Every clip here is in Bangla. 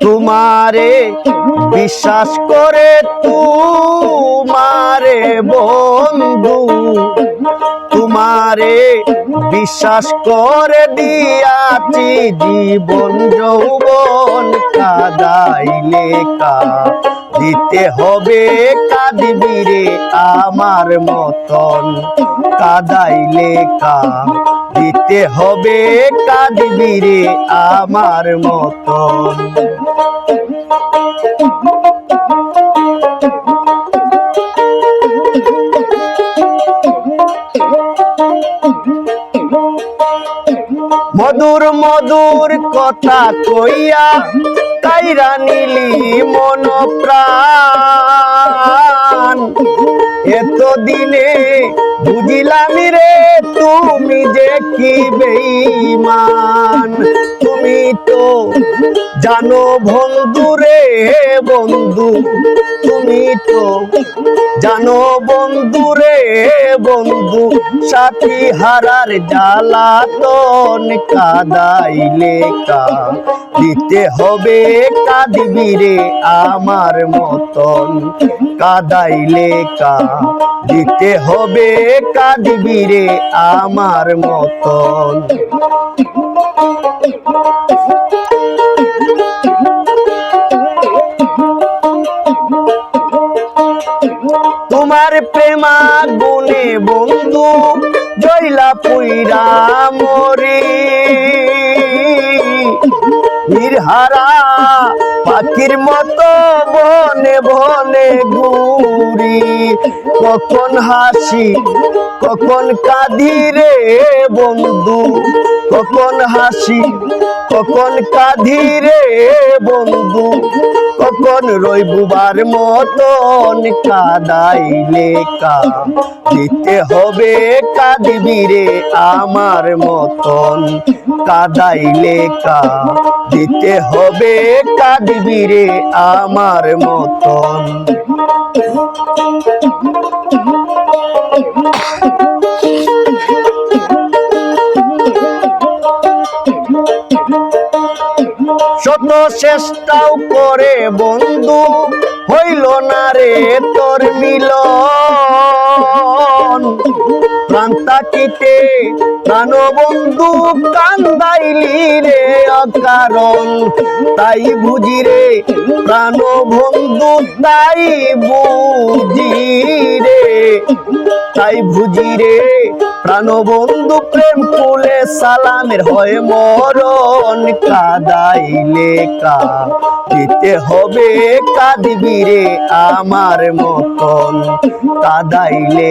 তোমারে বিশ্বাস করে তোমারে বন্ধু, তোমারে বিশ্বাস করে দিয়াছি জীবন যৌবন, কাদাইলে দিতে হবে কাঁদবি রে আমার মতন, কাদাইলে দিতে হবে কাঁদবি রে আমার মতন। মধুর মধুর কথা কইয়া কাইরা নিলি মন প্রাণ, এতদিনে বুঝিলাম রে তুমি যে কি বেঈমান। তুমি তো জানো বন্ধু রে বন্ধু, তুমি তো জানো বন্ধু রে বন্ধু, সাথী হারার জ্বালাতন, কাদাইলে দিতে হবে কাঁদবি রে আমার মতন, কাদাইলে দিতে হবে কাঁদবি রে আমার মতন। তোমার প্রেমা গুনে বন্ধু জয়লা পুইরা মরি, নির্হারা পাখির মতো বনে বনে ঘুরি, কখন হাসি কখন কাঁদি রে বন্ধু, কখন হাসি কখন কাঁদি রে বন্ধু, কখন রইবুবার মতন, কাদাইলে দিতে হবে কাঁদবি রে আমার মতন, কাদাইলে দিতে হবে কাঁদবি রে আমার মতন। শত চেষ্টাও করে বন্ধু হইল না রে তোর মিলন, প্রাণ তাকিতে প্রাণ বন্ধু কান্দাইলি রে অকারণ, তাই বুঝি রে প্রাণ বন্ধু তাই বুঝি রে, তাই বুঝি রে প্রাণ বন্ধু প্রেম ফুলে সালামের হয় মরণ, কাদাইলে দিতে হবে কাঁদবি রে আমার মতন, কাদাইলে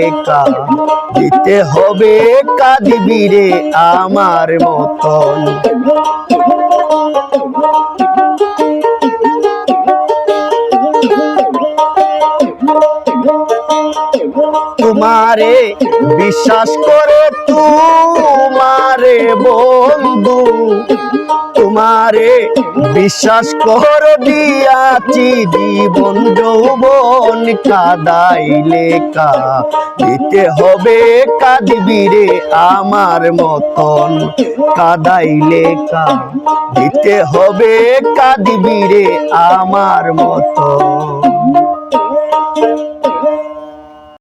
দিতে হবে কাঁদবি রে আমার মতন। তোমারে বিশ্বাস করে তোমারে বন্ধু, তোমারে বিশ্বাস করে দিয়াছি জীবন যৌবন, কাদাইলে দিতে হবে কাঁদবি রে আমার মতন, কাদাইলে দিতে হবে কাঁদবি রে আমার মতন।